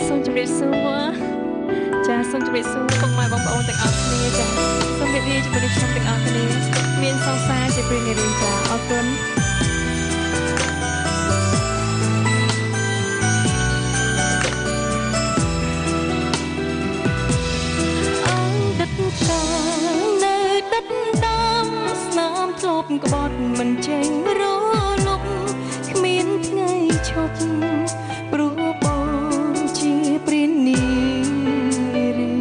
សូមជម្រាបសួរចាសូមជម្រាបសួរពុកម៉ែបងប្អូនទាំងអស់គ្នាចាសូមជម្រាបលាជាមួយនឹងខ្ញុំទាំងអស់គ្នាមានសង្សារជាព្រានារីចាអរគុណក្បត់មិនចេញរលុកគ្មានថ្ងៃឈប់ព្រោះបងជាព្រានារី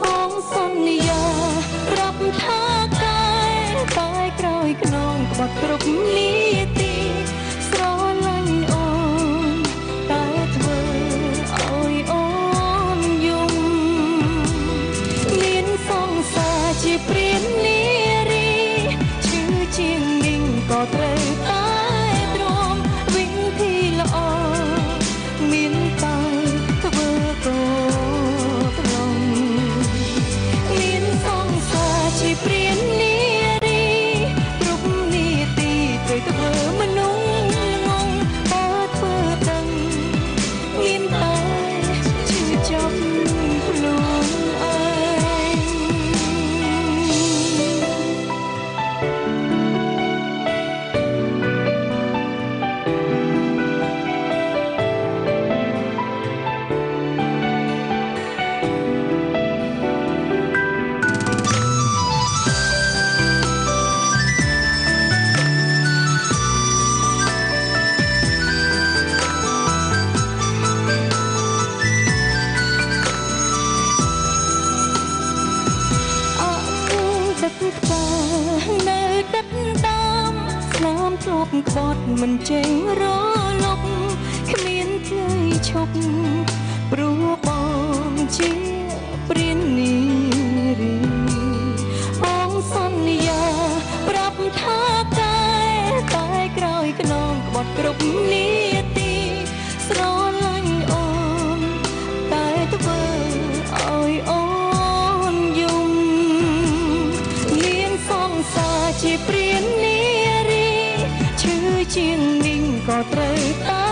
បងសន្យាប្រាប់ថាតែក្រោយខ្នងក្បត់គ្រប់នាទីស្រឡាញ់អូនតែធ្វើឲ្យអូនយំមានសង្សារជាព្រានាជាងនាងក៏ត្រូវតែទ្រាំវិញទីល្អមានតែធ្វើក៏ត្រង់មានសង្សារជាព្រានារីគ្រប់នាទីត្រូវធ្វើមនុស្សងងបើធ្វើដឹងមានតែជឿចាប់ខ្លួនឯងនៅទឹកតាមស្នាមធ្លាប់ក្បត់មិនចេញរលុកគ្មានថ្ងៃឈប់ព្រោះបងជាព្រានារីបងសន្យាប្រាប់ថាតែក្រោយខ្នងក្បត់គ្រប់នាទីស្រឡាញ់អូនតែធ្វើឲ្យអូនយំជាព្រានារីឈឺជាងនាងក៏ត្រូវតែ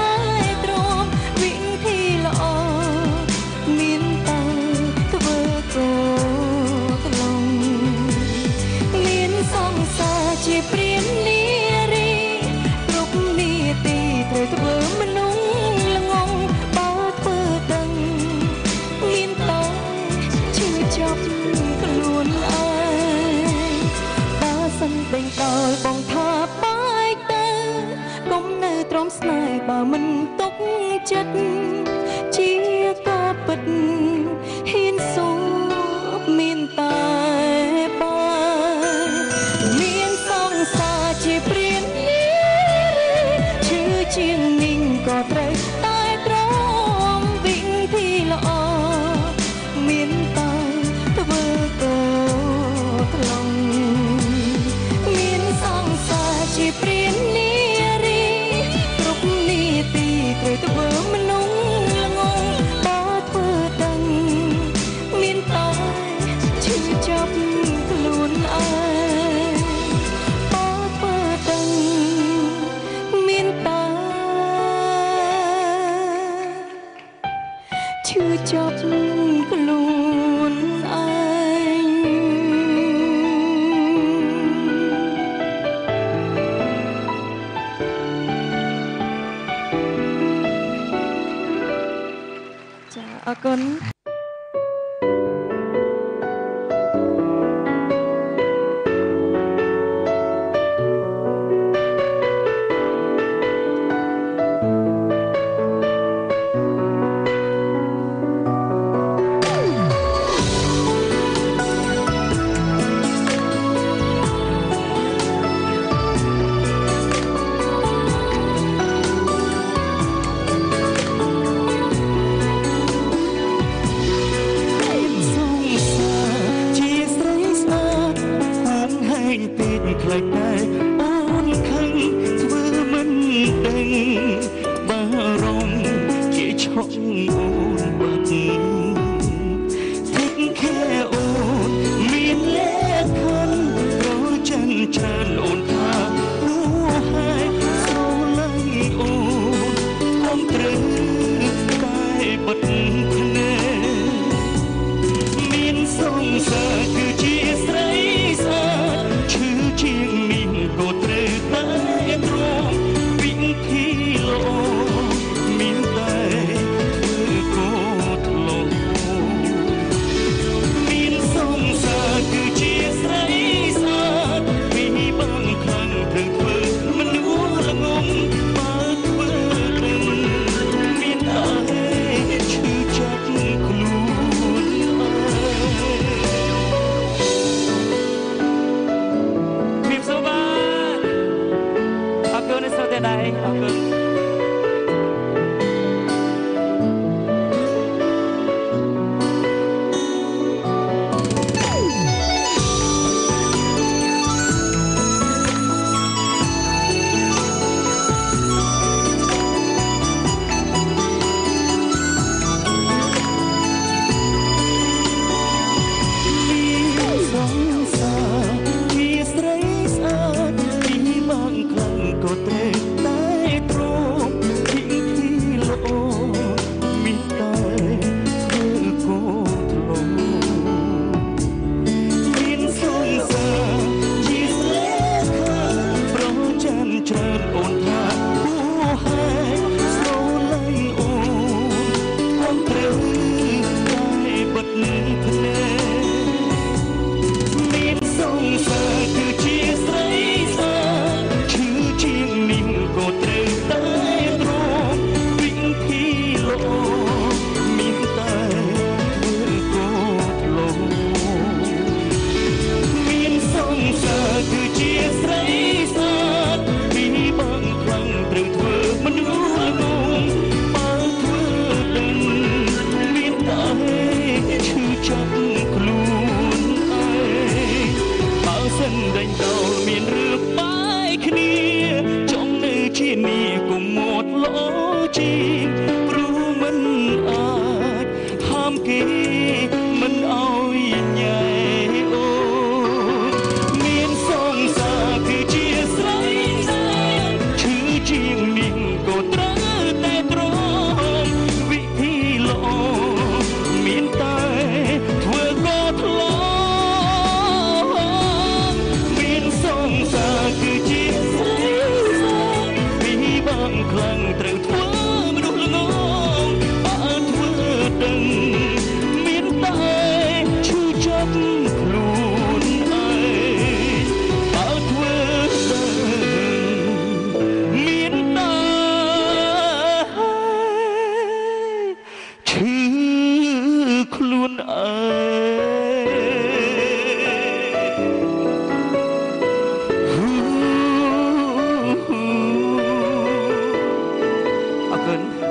ទ្រាំវិធីល្អមានតែធ្វើក៏ត្រង់មានសង្សារជាព្រានារីគ្រប់នាទីត្រូវធ្វើមនុស្សល្ងងបើធ្វើដឹងមានតែជឿចាប់ខ្លួនឯងសិនដេញដោយបងថាបែកទៅកុំនៅទ្រាំស្នេហ៍បើមិនទុកចិត្តជាការពិតហ៊ានសូមមានតែបើមានសង្សារជាព្រានាឈឺជាងនាងក៏ត្រូវតែទ្រាំវិធីល្អមានតែធ្វើក៏ត្រង់ជាព្រានារីគ្រប់នាទីត្រូវធ្វើមនុស្សល្ងងបើធ្វើដឹងមានតែជឿចាប់ខ្លួនឯងបើធ្វើដឹងមានតែជឿចាប់ខ្លួនឯងអរគុណ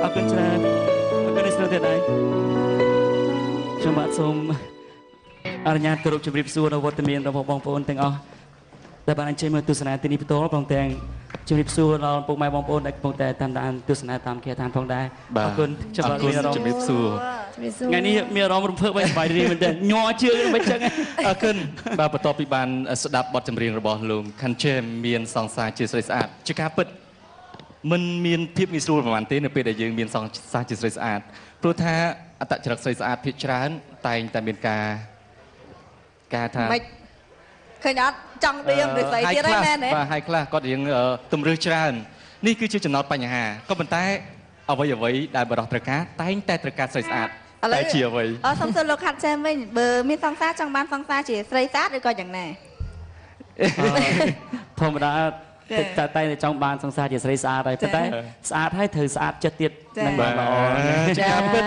អរគុណច្រើនអរគុណស្រីទៀតហើយខ្ញុំបាទសូមអនុញ្ញាតគោរពជម្រាបសួរដល់វត្តមានរបស់បងប្អូនទាំងអស់ដែលបានអញ្ជើញមកទស្សនាទីនេះផ្ទាល់ព្រមទាំងជម្រាបសួរដល់ពុកម៉ែបងប្អូនដែលកំពុងតែតាមដានទស្សនាតាមគេតាមផងដែរអរគុណខ្ញុំបាទមានអារម្មណ៍ជម្រាបសួរថ្ងៃនេះមានអារម្មណ៍រំភើបហើយសប្បាយរីកមែនទែនញ័រជើងមិនចឹងអរគុណបាទបន្ទាប់ពីបានស្ដាប់បទចម្រៀងរបស់លោកខាន់ជេមមានសង្សារជាស្រីស្អាតជាការពិតមិនមានភាពងាយស្រួលប្រហែលទេនៅពេលដែលយើងមានសង្សារជាស្រីស្អាតព្រោះថាអត្តចរិតស្រីស្អាតភាគច្រើនតែងតែមានការថាឃើញអត់ចង់ដៀងឬស្អីទៀតហ្នឹងមែនទេបាទហើយខ្លះគាត់រៀងទម្រើសច្រើននេះគឺជាចំណោទបញ្ហាក៏ប៉ុន្តែអ្វីដែលបរិសុទ្ធត្រូវការតែងតែត្រូវការស្រីស្អាតតែជាអ្វីសុំសួរលោកខាត់ចែមវិញបើមានសង្សារចង់បានសង្សារជាស្រីស្អាតឬក៏យ៉ាងណាធម្មតាតែចង់បានសង្សារជាស្រីស្អាតហើយប៉ុន្តែស្អាតហើយត្រូវស្អាតចិត្តទៀតនឹងបានល្អចា៎បា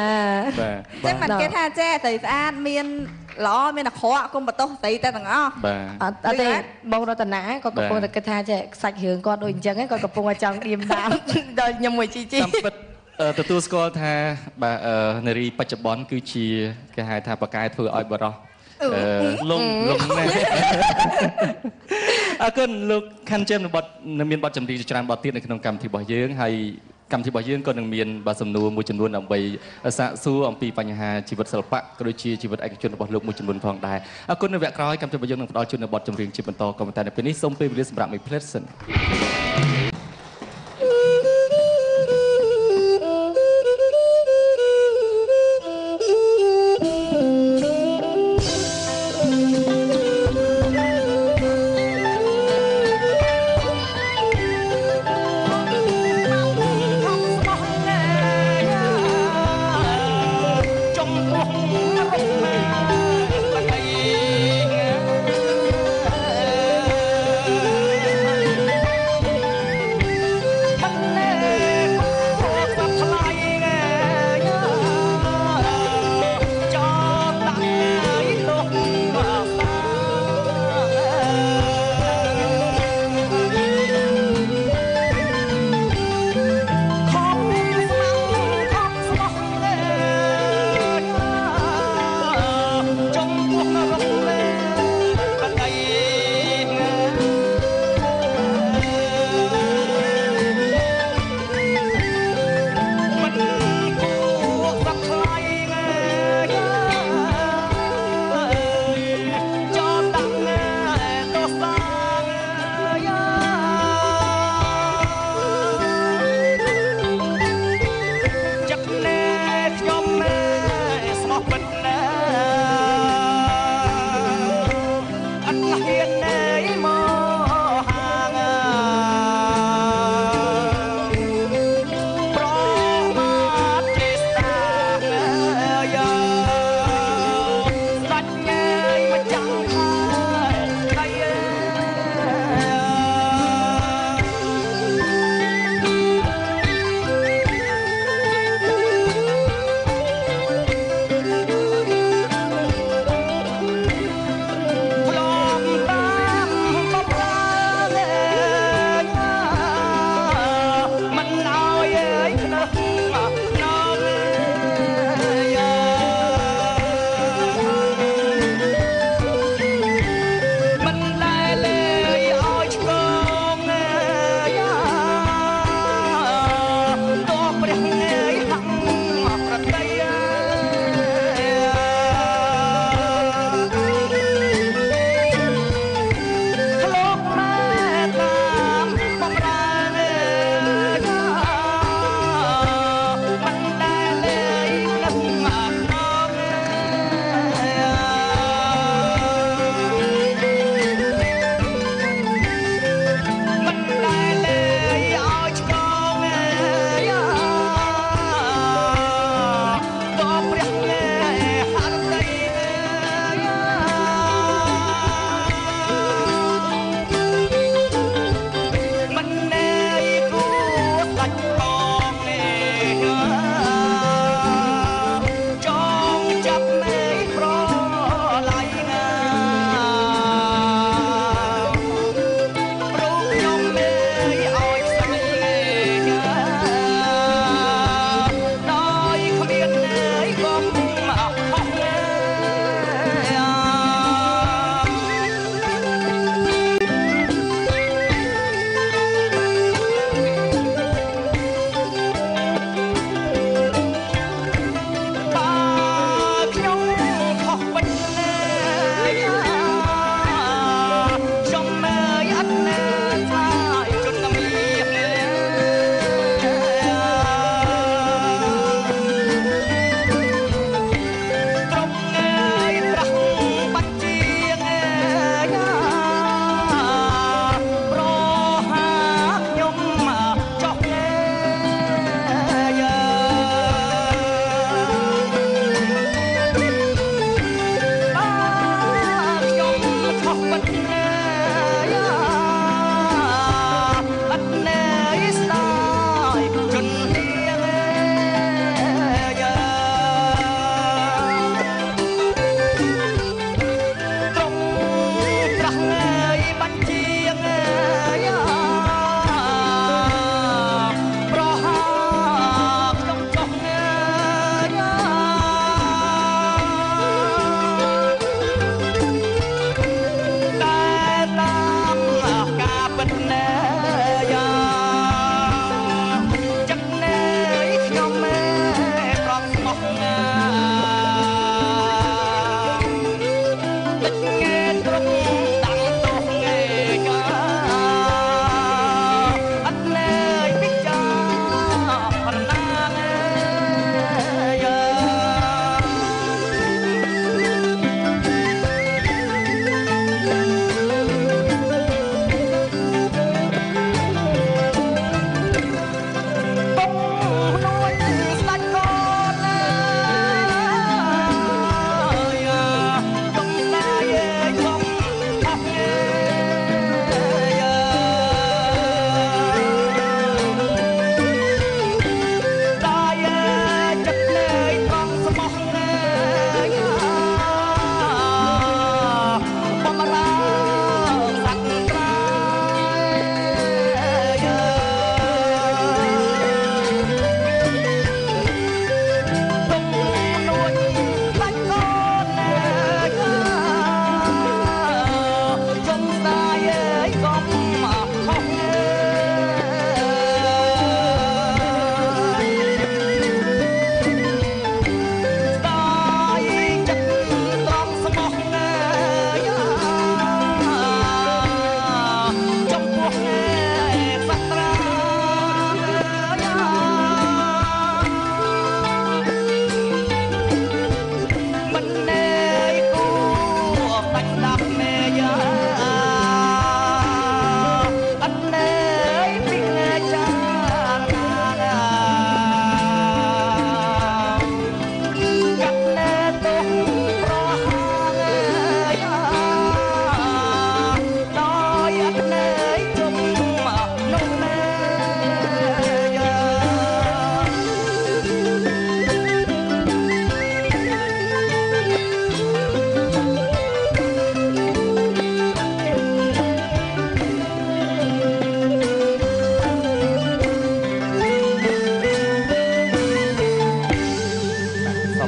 ទចឹងមិនគេថាចេះស្រីស្អាតមានល្អមានអាក្រក់គុំបន្ទោសស្រីតែទាំងអស់បាទអត់ទេបងរតនាក៏កំពុងតែគិតថាចេះសាច់រឿងគាត់ដូចអញ្ចឹងគាត់កំពុងតែចង់ឌៀមតាមដល់ខ្ញុំមួយជីតាមពិតទទួលស្គាល់ថាបាទនារីបច្ចុប្បន្នគឺជាគេហៅថាប្រកែធ្វើឲ្យបរោះលងណាស់អរគុណលោកខាន់ជេមមានបទចម្រៀងច្រើនបទទៀតនៅក្នុងកម្មវិធីរបស់យើងហើយកម្មវិធីរបស់យើងក៏នឹងមានសំណួរមួយចំនួនដើម្បីសាកសួរអំពីបញ្ហាជីវិតសិល្បៈក៏ដូចជាជីវិតឯកជនរបស់លោកមួយចំនួនផងដែរអរគុណនៅវគ្គក្រោយកម្មវិធីរបស់យើងនឹងផ្ដល់ជូននៅបទចម្រៀងជាបន្តក៏ប៉ុន្តែនៅពេលនេះសូមពេលវេលាសម្រាប់មួយផ្លេតសិន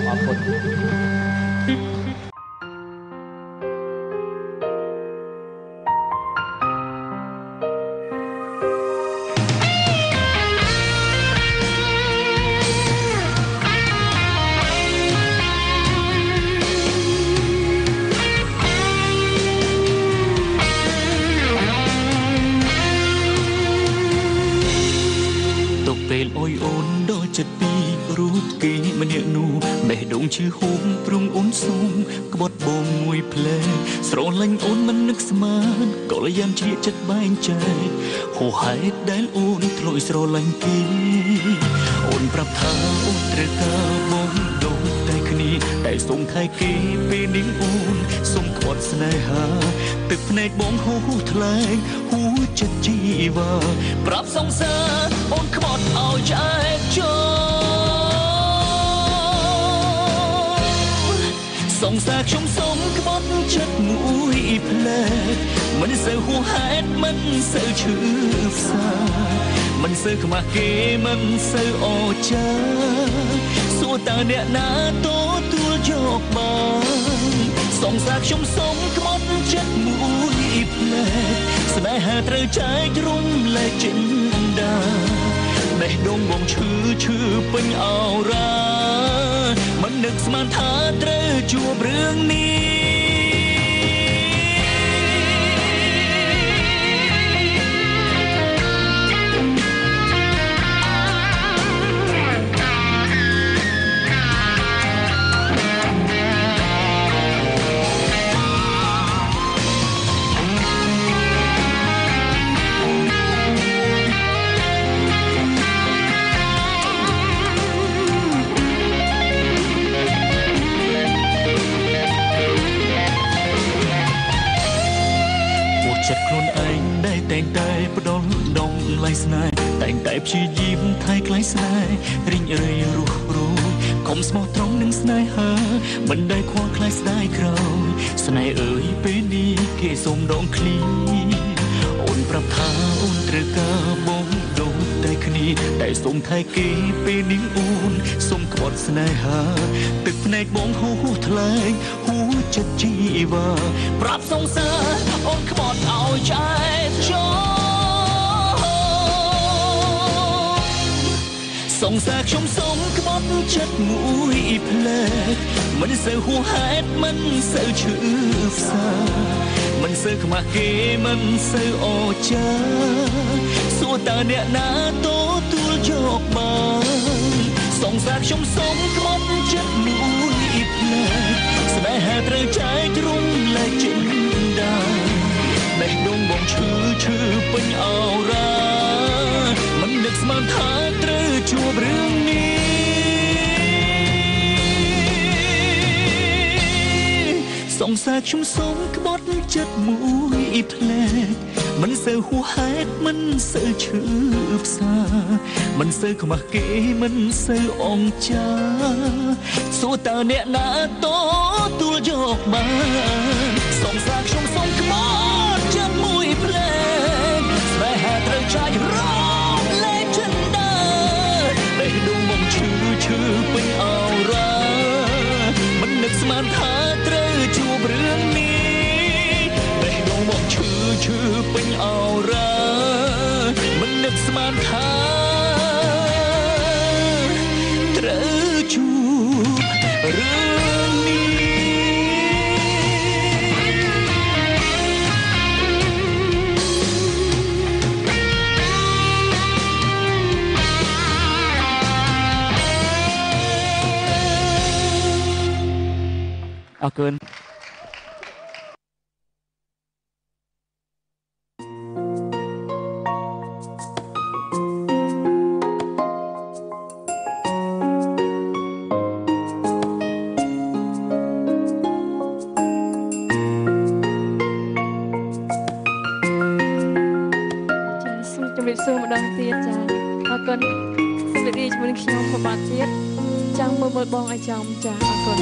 អរគុណពេលអុយអូនដល់ចិត្តពីរូបគេម្នាក់នោះបេះដូងឈឺហូមព្រមអូនសូមក្បត់បងមួយផ្លែស្រឡាញ់អូនមិននឹកស្មានក៏លយ៉ាងជ្រៀកចិត្តបែងចែកហូរហេតុដែលអូនធ្លុយស្រឡាញ់គេអូនប្រាប់ថាអូនត្រូវការបងដូចតែគ្នាតែសូមថែគេពេលនេះអូនសូមក្បត់ស្នេហាទឹកភ្នែកបងហូរថ្លែងហួចិត្តជីវ៉ាប្រាប់សង្សារអូនក្បត់ឲ្យឆ្អែតចូលសង្សារខ្ញុំសូមក្បត់ចិត្តមួយផ្លែមិនសូវហួសហេតុមិនសូវឈឺផ្សាមិនសូវខ្មាស់គេមិនសូវអចាសួរតើអ្នកណាទទួលយកបានសង្សារខ្ញុំសូមក្បត់ចិត្តមួយផ្លែស្នេហាត្រូវចែករំលែកចិន្តាបេះដូងបងឈឺពេញអរ៉ាមិននឹកស្មានថាត្រូវជួបរឿងនេះចិត្តខ្លួនឯងដែលតែងតែផ្ដល់ដងឡៃស្នេហ៍តែងតែព្យាយាមថែក្លាយស្នេហ៍រីងរាយរស់រួយកុំស្មោះត្រង់នឹងស្នេហាមិនដែលខ្វល់ខ្លាចស្ដាយក្រោយស្នេហ៍អើយពេលនេះគេសុំដងឃ្លីអូនប្រាប់ថាអូនត្រូវការបងដូចតែគ្នាតែសុំថែគេពេលនេះអូនសុំក្បត់ស្នេហាទឹកភ្នែកបងហូរថ្លែងហួចិត្តជីវ៉ាប្រាប់សង្សារអូនក្បត់ឲ្យឆ្អែតចូលសង្សារខ្ញុំសូមក្បត់ចិត្តមួយផ្លែមិនសូវហួសហេតុមិនសូវឈឺផ្សាមិនសូវខ្មាស់គេមិនសូវអចាសួរតើអ្នកណាទទួលយកបានសង្សារខ្ញុំសូមក្បត់ចិត្តមួយផ្លែស្នេហាត្រូវចែករំលែកចិន្តាបេះដូងបងឈឺពេញអរ៉ាមិននឹកស្មានថាត្រូវជួបរឿងនេះសង្សារខ្ញុំសូមក្បត់ចិត្តមួយផ្លែមិនសូវហួសហេតុមិនសូវឈឺផ្សាមិនសូវខ្មាស់គេមិនសូវអង្ចាសួរតើអ្នកណាទទួលយកបានសង្សារខ្ញុំសូមក្បត់ចិត្តមួយផ្លែស្នេហាត្រូវចែករំលែកចិន្តាបេះដូងបងឈឺពេញអរ៉ាមិននឹកស្មានថាត្រូវជួបរឿងនេះបេះដូងបងឈឺពេញអរ៉ាមិននឹកស្មានថាត្រូវជួបរឿងនេះអរគុណសួរម្ដងទៀតចាអរគុណសម្រាប់ជាមួយខ្ញុំប្របាទទៀតចង់មើលបងឲ្យចំចាអរគុណ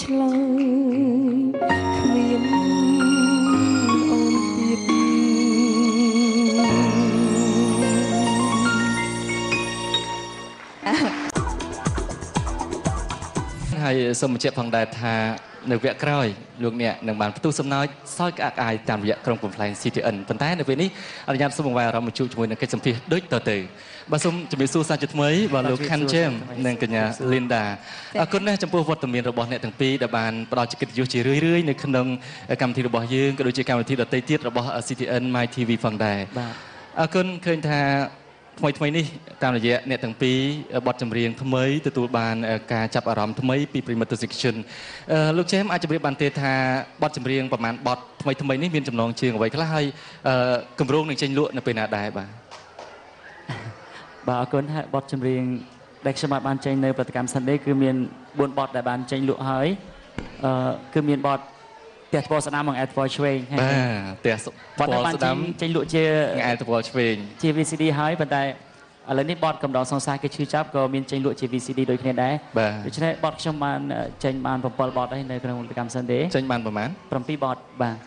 ឆ្លើយគ្មានអូនទៀតហើយសូមបញ្ជាក់ផងដែរថានៅវគ្គក្រោយលោកអ្នកនឹងបានផ្ទុះសំណើចសោយក្អាកអាយតាមរយៈក្រុមកំ pl ែង CTN ប៉ុន្តែនៅពេលនេះអនុញ្ញាតសូមបង្វែរអារម្មណ៍ជួបជាមួយនឹងកិច្ចសម្ភាសដូចតទៅបាទសូមជំរាបសួរសាជាថ្មីបាទលោក Khan James និងកញ្ញា Linda អរគុណណាស់ចំពោះវត្តមានរបស់អ្នកទាំងពីរដែលបានផ្ដល់ជាកិត្តិយសជារឿយៗនៅក្នុងកម្មវិធីរបស់យើងក៏ដូចជាកម្មវិធីដទៃទៀតរបស់ CTN My TV ផងដែរបាទអរគុណឃើញថាថ្មីនេះតាមរយៈអ្នកទាំងពីរបទចម្រៀងថ្មីទទួលបានការចាប់អារម្មណ៍ថ្មីពីប្រិយមិត្តទស្សនិកជនលោកចេមអាចជម្រាបបានទេថាបទចម្រៀងប្រហែលបទថ្មីនេះមានចំណងជើងអ្វីខ្លះហើយគម្រោងនឹងចេញលក់នៅពេលណាដែរបាទបាទអរគុណហើយបទចម្រៀងដែលខ្ញុំបានចេញនៅប្រតិកម្ម Sunday គឺមាន4បទដែលបានចេញលក់ហើយគឺមានបទផ្ទះថ្មស្ដាំនិងអែតថ្មឆ្វេងបាទផ្ទះថ្មស្ដាំចេញលក់ជាអែតថ្មឆ្វេងជា VCD ហើយប៉ុន្តែឥឡូវនេះបទកំដរសង្សារគេឈឺចាប់ក៏មានចេញលក់ជា VCD ដូចគ្នាដែរដូច្នេះបទខ្ញុំបានចេញបាន7បទហើយនៅក្នុងប្រតិកម្ម Sunday ចេញបានប្រហែល7បទបាទ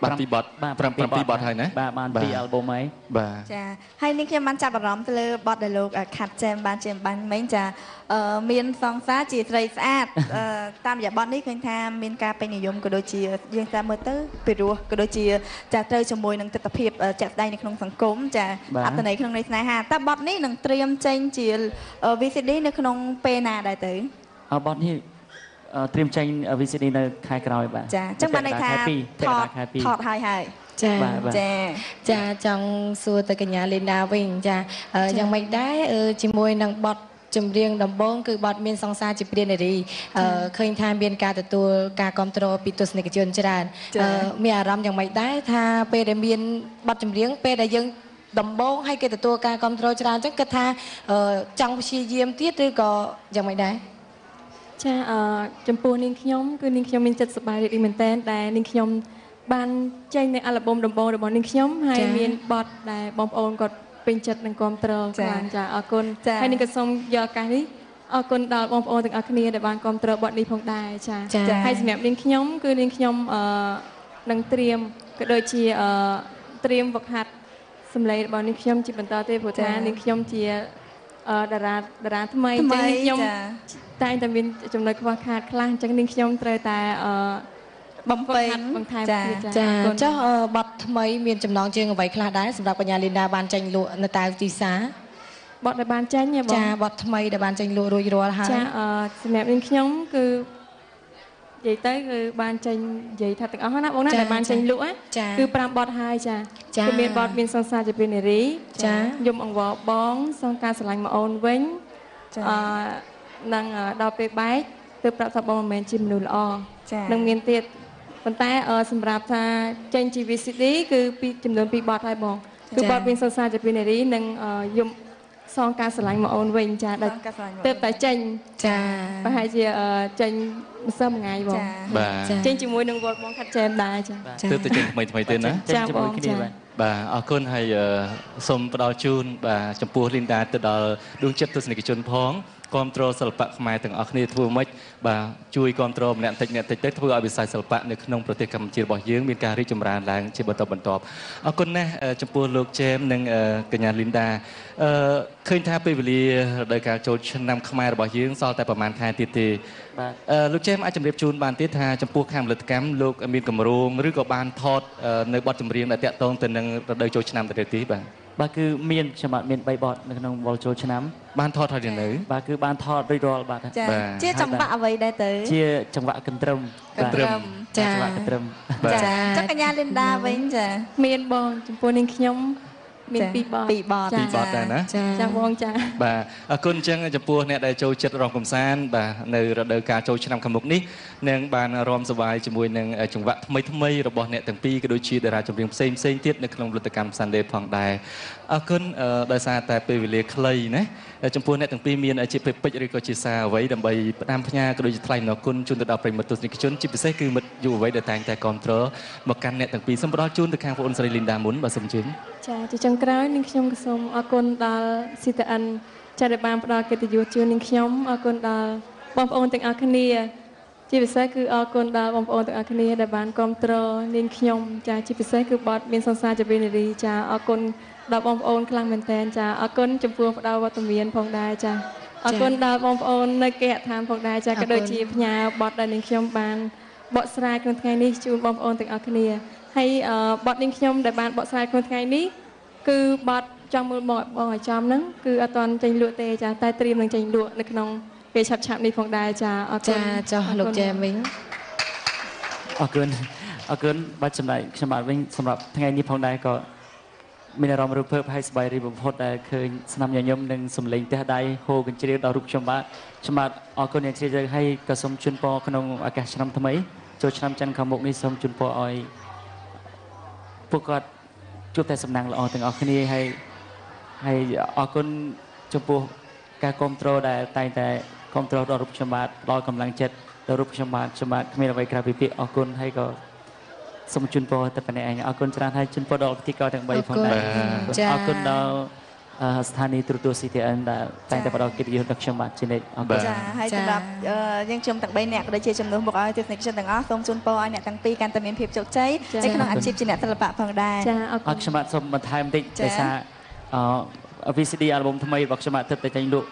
បាន2បទ7បទហើយណាបាទបាន2 album ហើយបាទចាហើយនេះខ្ញុំបានចាប់អារម្មណ៍ទៅលើបទដែលលោក Khan James បានចេញបាញ់មិញចាមានសង្សារជាស្រីស្អាតតាមរយៈបទនេះឃើញថាមានការពេញនិយមក៏ដូចជាយើងតាមមើលទៅពីរោះក៏ដូចជាចាត្រូវជាមួយនឹងទស្សនវិជ្ជាជាក់ស្ដែងនៅក្នុងសង្គមចាអត្ថន័យក្នុងន័យស្នេហាតើបទនេះនឹងត្រៀមចេញជា VCD នៅក្នុងពេលណាដែរទៅបទនេះត្រៀមចេញ VCD នៅខែក្រោយបាទចាអញ្ចឹងបានន័យថាថតហើយចាចង់សួរទៅកញ្ញា Linda វិញចាយ៉ាងម៉េចដែរជាមួយនឹងបទចម្រៀងដំបូងគឺបទមានសង្សារជាព្រានារីឃើញថាមានការទទួលការគ្រប់គ្រងពីទស្សនិកជនច្រើនមានអារម្មណ៍យ៉ាងម៉េចដែរថាពេលដែលមានបទចម្រៀងពេលដែលយើងដំបូងឲ្យគេទទួលការគ្រប់គ្រងច្រើនអញ្ចឹងគិតថាចង់ព្យាយាមទៀតឬក៏យ៉ាងម៉េចដែរចាចំពោះនាងខ្ញុំគឺនាងខ្ញុំមានចិត្តសប្បាយរីករាយមែនទែនដែលនាងខ្ញុំបានចេញនៅអាល់ប៊ុមដំបូងរបស់នាងខ្ញុំហើយមានបទដែលបងប្អូនគាត់ពេញចិត្តនិងគាំទ្រខ្លាំងចាអរគុណហើយនាងក៏សូមយកឱកាសនេះអរគុណដល់បងប្អូនទាំងអស់គ្នាដែលបានគាំទ្របទនេះផងដែរចាហើយសម្រាប់នាងខ្ញុំគឺនាងខ្ញុំនឹងត្រៀមក៏ដូចជាត្រៀមវឹកហាត់សម្លេងរបស់នាងខ្ញុំជាបន្តទៅព្រោះថានាងខ្ញុំជាតារាថ្មីអញ្ចឹងនាងខ្ញុំតែតែមានចំណុចខ្វះខាតខ្លះអញ្ចឹងនាងខ្ញុំត្រូវតែបំពេញបន្ថែមទៀតចាចុះបទថ្មីមានចំណងជើងអ្វីខ្លះដែរសម្រាប់កញ្ញា Linda បានចេញលក់នៅតាវទីផ្សារប ទដែលបានចេញបងចាបទថ្មីដែលបានចេញលក់រួចរាល់ហើយចាសម្រាប់នាងខ្ញុំគឺនិយាយទៅគឺបានចេញនិយាយថាទាំងអស់ណាបងណាដែលបានចេញលក់គឺ5បទហើយចាគឺមានបទមានសង្សារជាព្រានារីចាយំអង្វរបងសងការស្រឡាញ់មកអូនវិញនឹងដល់ពេលបែកទើបប្រាប់ថាបងមិនមែនជាមនុស្សល្អនឹងមានទៀតប៉ុន្តែសម្រាប់ថាចេញជា VCD គឺចំនួន2បទហើយបងគឺបទមានសង្សារជាព្រានារីនិងយំសងការស្រឡាញ់មកអូនវិញចាដល់ទើបតែចេញចាប្រហែលជាចេញម្សិលមួយថ្ងៃបងបាទចេញជាមួយនឹងវត្តបង Khan James ដែរចាទើបតែចេញថ្មីទៀតណាចាបងចាបាទអរគុណហើយសូមផ្ដល់ជូនបាទចំពោះ Linda ទៅដល់ដួងចិត្តទស្សនិកជនផងគ្រប់គ្រងសិល្បៈខ្មែរទាំងអស់គ្នាធ្វើម៉េចបាទជួយគ្រប់គ្រងម្នាក់តិចទៅធ្វើឲ្យវិស័យសិល្បៈនៅក្នុងប្រទេសកម្ពុជារបស់យើងមានការរីកចម្រើនឡើងជាបន្តបន្ទាប់អរគុណណាស់ចំពោះលោក James និងកញ្ញា Linda ឃើញថាពេលវេលារដូវកាលចូលឆ្នាំខ្មែររបស់យើងសល់តែប្រហែលខែទៀតទេបាទលោក James អាចជម្រាបជូនបានទេថាចំពោះខាងផលិតកម្មលោកមានកម្រោងឬក៏បានថតនៅបទចម្រៀងដែលតាក់ទងទៅនឹងរដូវចូលឆ្នាំទៅទេបាទគឺមានខ្ញុំបាទមាន3បទនៅក្នុងវល់ចូលឆ្នាំបានថតហើយនៅបាទគឺបានថតរួចរាល់បាទជាចង្វាក់អ្វីដែរទៅជាចង្វាក់កន្ទ្រឹមចាចង្វាក់កន្ទ្រឹមចាចុះកញ្ញា Linda វិញចាមានបងចំពោះនាងខ្ញុំមាន2បទដែរណាចាបងចាបាទអរគុណអញ្ចឹងចំពោះអ្នកដែលចូលចិត្តរំកំសាន្តបាទនៅរដូវកាលចូលឆ្នាំខាងមុខនេះនឹងបានរំសប្បាយជាមួយនឹងចង្វាក់ថ្មីរបស់អ្នកទាំងពីរក៏ដូចជាតារាចម្រៀងផ្សេងទៀតនៅក្នុងផលិតកម្ម Sunday ផងដែរអរគុណដោយសារតែពេលវេលាខ្លីណាចំពោះអ្នកទាំងពីរមានជាពេចឬក៏ជាសារអ្វីដើម្បីផ្ដាំផ្ញើក៏ដូចជាថ្លែងអំណរគុណជូនទៅដល់ប្រិយមិត្តទស្សនិកជនជាពិសេសគឺមិត្តយុវវ័យដែលតែងតែគ្រប់គ្រងមកកាន់អ្នកទាំងពីរសូមផ្ដល់ជូនទៅខាងបងអូនស្រី Linda មុនបាទសូមជឿចាជាចុងក្រោយនាងខ្ញុំក៏សូមអរគុណដល់ CTN ចាដែលបានផ្ដល់កិត្តិយសជូននាងខ្ញុំអរគុណដល់បងប្អូនទាំងអស់គ្នា ជាពិសេសគឺអរគុណដល់បងប្អូនទាំងអស់គ្នាដែលបានគ្រប់គ្រងនាងខ្ញុំចាជាពិសេសគឺបទមានសង្សារជានារីចាអរគុណដល់បងប្អូនខ្លាំងមែនតើចាអរគុណចំពោះផ្ដល់វត្តមានផងដែរចាអរគុណដល់បងប្អូននៅគេហដ្ឋានផងដែរចាក៏ដូចជាផ្ញើបទដែលនាងខ្ញុំបានបកស្រាយក្នុងថ្ងៃនេះជូនបងប្អូនទាំងអស់គ្នាហើយបទនាងខ្ញុំដែលបានបកស្រាយក្នុងថ្ងៃនេះគឺបទចង់មើលបងឲ្យចំហ្នឹងគឺអត់ទាន់ចេញលក់ទេចាតែត្រៀមនឹងចេញលក់នៅក្នុងពេលឆាប់ៗនេះផងដែរចាអរគុណចាចុះលោកចែមីងអរគុណបាទចំណែកខ្ញុំបាទវិញសម្រាប់ថ្ងៃនេះផងដែរក៏មានអារម្មណ៍រំភើបហើយសប្បាយរីកបំផុតដែលឃើញស្នាមញញឹមនិងសម្លេងទះដៃហូរកញ្ជ្រៀវដល់រូបខ្ញុំបាទអរគុណយ៉ាងជ្រាលជ្រៅហើយក៏សូមជូនពរក្នុងឱកាសឆ្នាំថ្មីចូលឆ្នាំច័ន្ទខាងមុខនេះសូមជូនពរឲ្យពួកគាត់ជួបតែសំណាងល្អទាំងអស់គ្នាហើយអរគុណចំពោះការគ្រប់គ្រងដែលតែងតែគ្រប់គ្រងដល់រូបខ្ញុំបាទដល់កម្លាំងចិត្តដល់រូបខ្ញុំបាទគ្មានអ្វីក្រៅពីពាក្យអរគុណហើយក៏សូមជូនពរទៅប៉ុណ្ណេះឯងអរគុណច្រើនហើយជូនពរដល់ពិធីករទាំង3ផងដែរអរគុណដល់ស្ថានីយ៍ទូរទស្សន៍ CTN ដែលតែងតែផ្ដល់កិត្តិយសដល់ខ្ញុំបាទជានិច្ចអរគុណចាហើយសម្រាប់យើងខ្ញុំទាំង3នាក់ក៏ដូចជាជំនួសមកឲ្យទស្សនិកជនទាំងអស់សូមជូនពរឲ្យអ្នកទាំងពីរកាន់តែមានភាពជោគជ័យនៅក្នុងអាជីពជាអ្នកសិល្បៈផងដែរចាអរគុណខ្ញុំបាទសូមបន្ថែមបន្តិចដោយសារVCD អាល់ប៊ុមថ្មីរបស់ខ្ញុំបាទទើបតែចេញលក់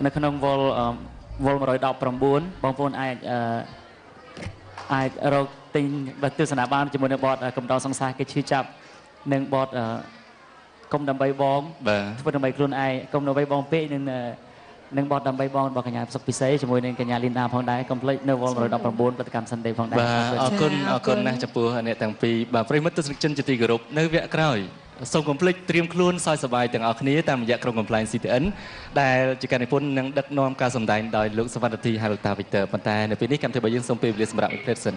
នៅក្នុងវល់119បងប្អូនអាចរកទិញទស្សនាបានជាមួយនឹងបទកំដរសង្សារគេឈឺចាប់និងបទកុំដើម្បីបងធ្វើដើម្បីខ្លួនឯងកុំដើម្បីបងពេកនឹងបទដើម្បីបងរបស់កញ្ញាសុកពិសេសជាមួយនឹងកញ្ញាលីនដាផងដែរកុំភ្លេចនៅវល់119បទកម្មសិនទេផងដែរបាទអរគុណណាស់ចំពោះអ្នកទាំងពីរបាទប្រិមិត្តទស្សនិកជនជាទីគោរពនៅវគ្គក្រោយសូមកុំភ្លេចត្រៀមខ្លួនសើចសប្បាយទាំងអស់គ្នាតាមរយៈក្រុមកំប្លែង CTN ដែលជាការនិពន្ធនិងដឹកនាំការសម្ដែងដោយលោកសវណ្ណធីហើយលោកតាវិទ័រប៉ុន្តែនៅពេលនេះកម្មវិធីរបស់យើងសូមពេលវេលាសម្រាប់ Impression